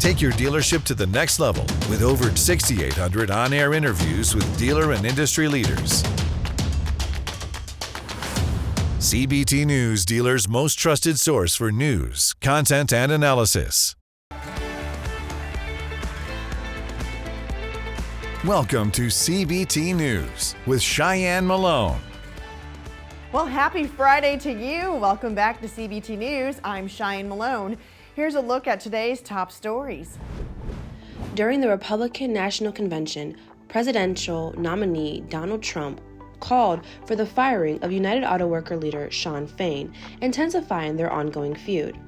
Take your dealership to the next level with over 6,800 on-air interviews with dealer and industry leaders. CBT News, dealers' most trusted source for news, content, and analysis. Welcome to CBT News with Cheyenne Malone. Well, happy Friday to you. Welcome back to CBT News. I'm Cheyenne Malone. Here's a look at today's top stories. During the Republican National Convention, presidential nominee Donald Trump called for the firing of United Auto Worker leader Shawn Fain, intensifying their ongoing feud.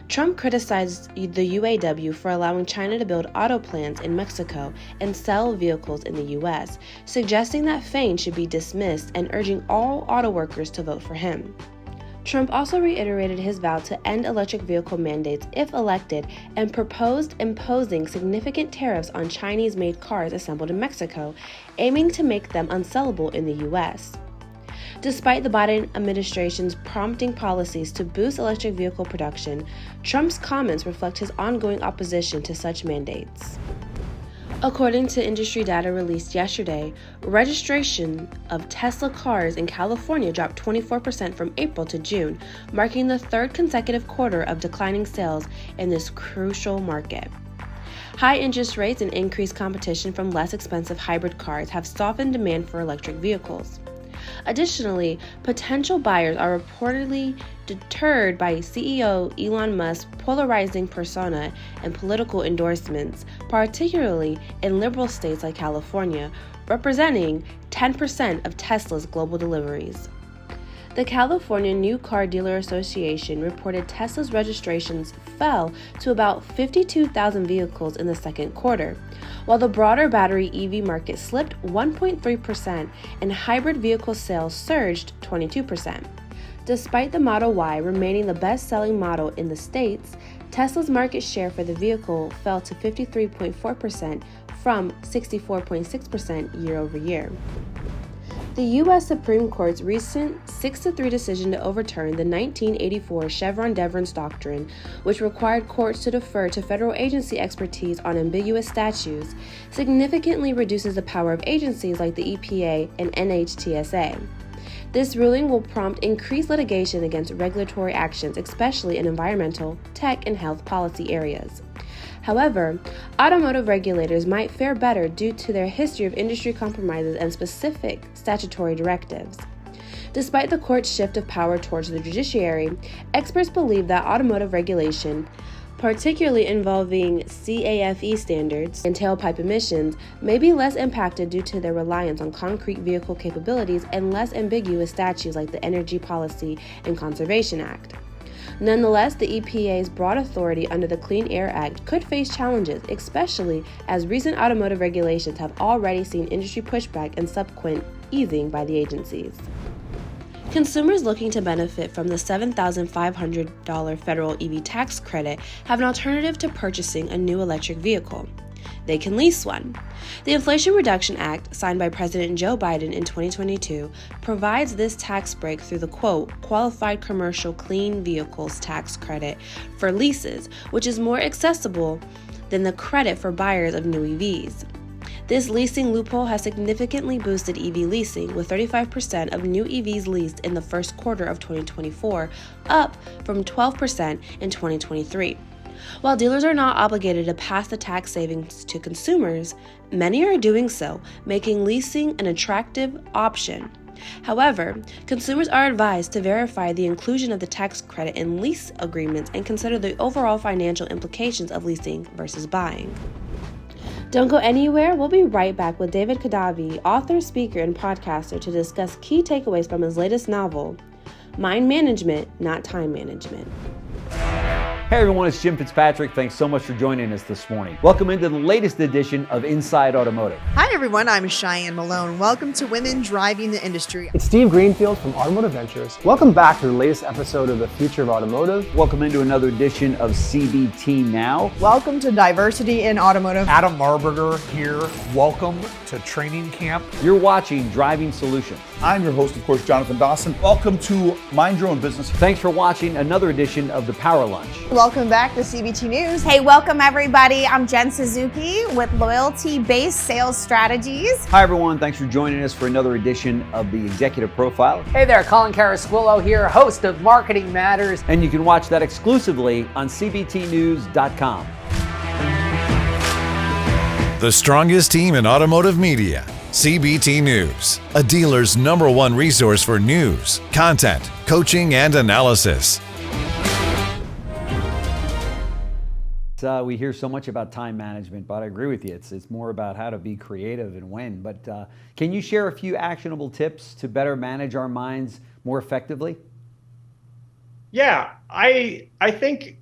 Trump criticized the UAW for allowing China to build auto plants in Mexico and sell vehicles in the U.S., suggesting that Fain should be dismissed and urging all auto workers to vote for him. Trump also reiterated his vow to end electric vehicle mandates if elected and proposed imposing significant tariffs on Chinese-made cars assembled in Mexico, aiming to make them unsellable in the U.S. Despite the Biden administration's prompting policies to boost electric vehicle production, Trump's comments reflect his ongoing opposition to such mandates. According to industry data released yesterday, registration of Tesla cars in California dropped 24% from April to June, marking the third consecutive quarter of declining sales in this crucial market. High interest rates and increased competition from less expensive hybrid cars have softened demand for electric vehicles. Additionally, potential buyers are reportedly deterred by CEO Elon Musk's polarizing persona and political endorsements, particularly in liberal states like California, representing 10% of Tesla's global deliveries. The California New Car Dealer Association reported Tesla's registrations fell to about 52,000 vehicles in the second quarter, while the broader battery EV market slipped 1.3% and hybrid vehicle sales surged 22%. Despite the Model Y remaining the best-selling model in the States, Tesla's market share for the vehicle fell to 53.4% from 64.6% year over year. The U.S. Supreme Court's recent 6-3 decision to overturn the 1984 Chevron Doctrine, which required courts to defer to federal agency expertise on ambiguous statutes, significantly reduces the power of agencies like the EPA and NHTSA. This ruling will prompt increased litigation against regulatory actions, especially in environmental, tech, and health policy areas. However, automotive regulators might fare better due to their history of industry compromises and specific statutory directives. Despite the court's shift of power towards the judiciary, experts believe that automotive regulation, particularly involving CAFE standards and tailpipe emissions, may be less impacted due to their reliance on concrete vehicle capabilities and less ambiguous statutes like the Energy Policy and Conservation Act. Nonetheless, the EPA's broad authority under the Clean Air Act could face challenges, especially as recent automotive regulations have already seen industry pushback and subsequent easing by the agencies. Consumers looking to benefit from the $7,500 federal EV tax credit have an alternative to purchasing a new electric vehicle. They can lease one. The Inflation Reduction Act, signed by President Joe Biden in 2022, provides this tax break through the, quote, Qualified Commercial Clean Vehicles Tax Credit for leases, which is more accessible than the credit for buyers of new EVs. This leasing loophole has significantly boosted EV leasing, with 35% of new EVs leased in the first quarter of 2024, up from 12% in 2023. While dealers are not obligated to pass the tax savings to consumers, many are doing so, making leasing an attractive option. However, consumers are advised to verify the inclusion of the tax credit in lease agreements and consider the overall financial implications of leasing versus buying. Don't go anywhere. We'll be right back with David Kadavi, author, speaker, and podcaster, to discuss key takeaways from his latest novel, Mind Management, Not Time Management. Hey everyone, it's Jim Fitzpatrick. Thanks so much for joining us this morning. Welcome into the latest edition of Inside Automotive. Hi everyone, I'm Cheyenne Malone. Welcome to Women Driving the Industry. It's Steve Greenfield from Automotive Ventures. Welcome back to the latest episode of The Future of Automotive. Welcome into another edition of CBT Now. Welcome to Diversity in Automotive. Adam Marburger here. Welcome to Training Camp. You're watching Driving Solutions. I'm your host, of course, Jonathan Dawson. Welcome to Mind Your Own Business. Thanks for watching another edition of The Power Lunch. welcome back to CBT News. Hey, welcome everybody. I'm Jen Suzuki with Loyalty-Based Sales Strategies. Hi everyone, thanks for joining us for another edition of the Executive Profile. Hey there, Colin Carasquillo here, host of Marketing Matters. And you can watch that exclusively on cbtnews.com. The strongest team in automotive media. CBT News, a dealer's #1 resource for news, content, coaching, and analysis. We hear so much about time management, but I agree with you. It's more about how to be creative and when. But can you share a few actionable tips to better manage our minds more effectively? Yeah, I think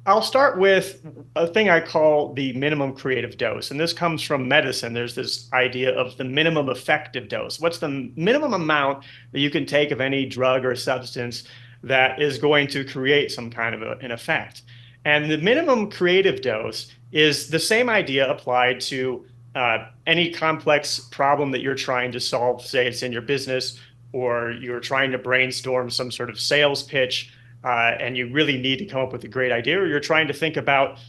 I'll start with a thing I call the minimum creative dose. And this comes from medicine. There's this idea of the minimum effective dose. What's the minimum amount that you can take of any drug or substance that is going to create some kind of an effect? And the minimum creative dose is the same idea applied to any complex problem that you're trying to solve. Say it's in your business, or you're trying to brainstorm some sort of sales pitch, and you really need to come up with a great idea, or you're trying to think about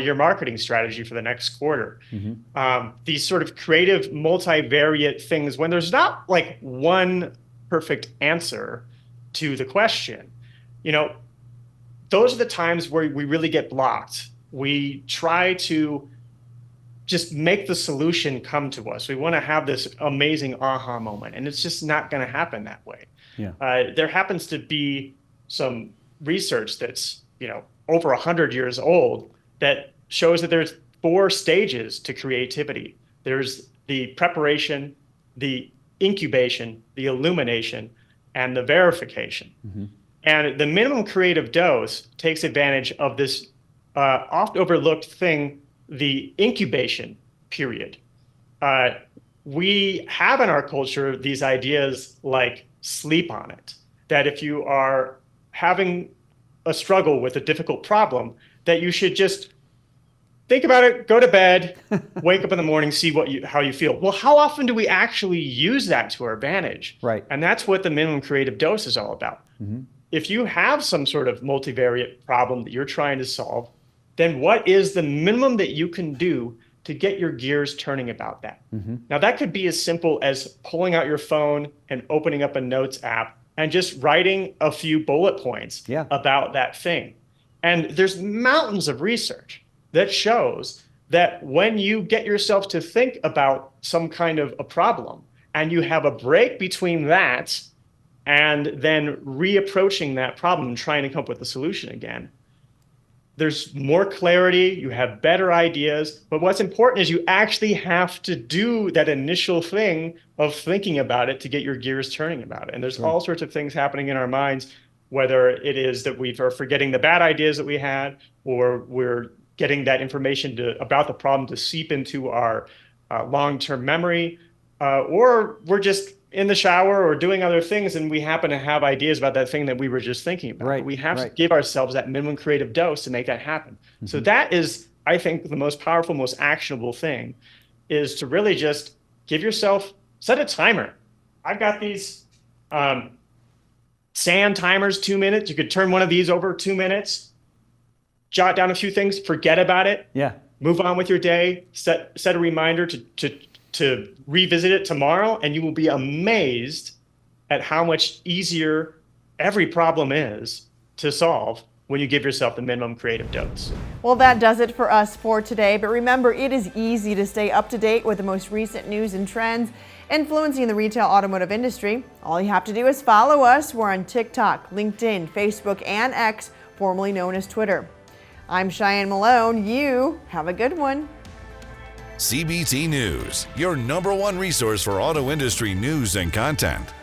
your marketing strategy for the next quarter. These sort of creative, multivariate things, when there's not like one perfect answer to the question, those are the times where we really get blocked. We try to just make the solution come to us. We want to have this amazing aha moment, and it's just not going to happen that way. There happens to be some research that's over 100 years old that shows that there's 4 stages to creativity. There's the preparation, the incubation, the illumination, and the verification. And the minimum creative dose takes advantage of this oft overlooked thing, the incubation period. We have in our culture these ideas like sleep on it, that if you are having a struggle with a difficult problem, that you should just think about it, go to bed, wake up in the morning, see how you feel. Well, how often do we actually use that to our advantage? Right. And that's what the minimum creative dose is all about. If you have some sort of multivariate problem that you're trying to solve, then what is the minimum that you can do to get your gears turning about that? Now, that could be as simple as pulling out your phone and opening up a notes app and just writing a few bullet points about that thing. And there's mountains of research that shows that when you get yourself to think about some kind of a problem and you have a break between that and then reapproaching that problem and trying to come up with a solution again, there's more clarity, you have better ideas, but what's important is you actually have to do that initial thing of thinking about it to get your gears turning about it. And there's all sorts of things happening in our minds, whether it is that we are forgetting the bad ideas that we had, or we're getting that information about the problem to seep into our long-term memory, or we're just in the shower or doing other things and we happen to have ideas about that thing that we were just thinking about. But we have to give ourselves that minimum creative dose to make that happen. So that is, I think, the most powerful, most actionable thing, is to really just give yourself, set a timer. I've got these sand timers, 2 minutes. You could turn one of these over 2 minutes, jot down a few things, forget about it, move on with your day, set a reminder to revisit it tomorrow, and you will be amazed at how much easier every problem is to solve when you give yourself the minimum creative dose. Well, that does it for us for today. But remember, it is easy to stay up to date with the most recent news and trends influencing the retail automotive industry. All you have to do is follow us. We're on TikTok, LinkedIn, Facebook, and X, formerly known as Twitter. I'm Cheyenne Malone. You have a good one. CBT News, your #1 resource for auto industry news and content.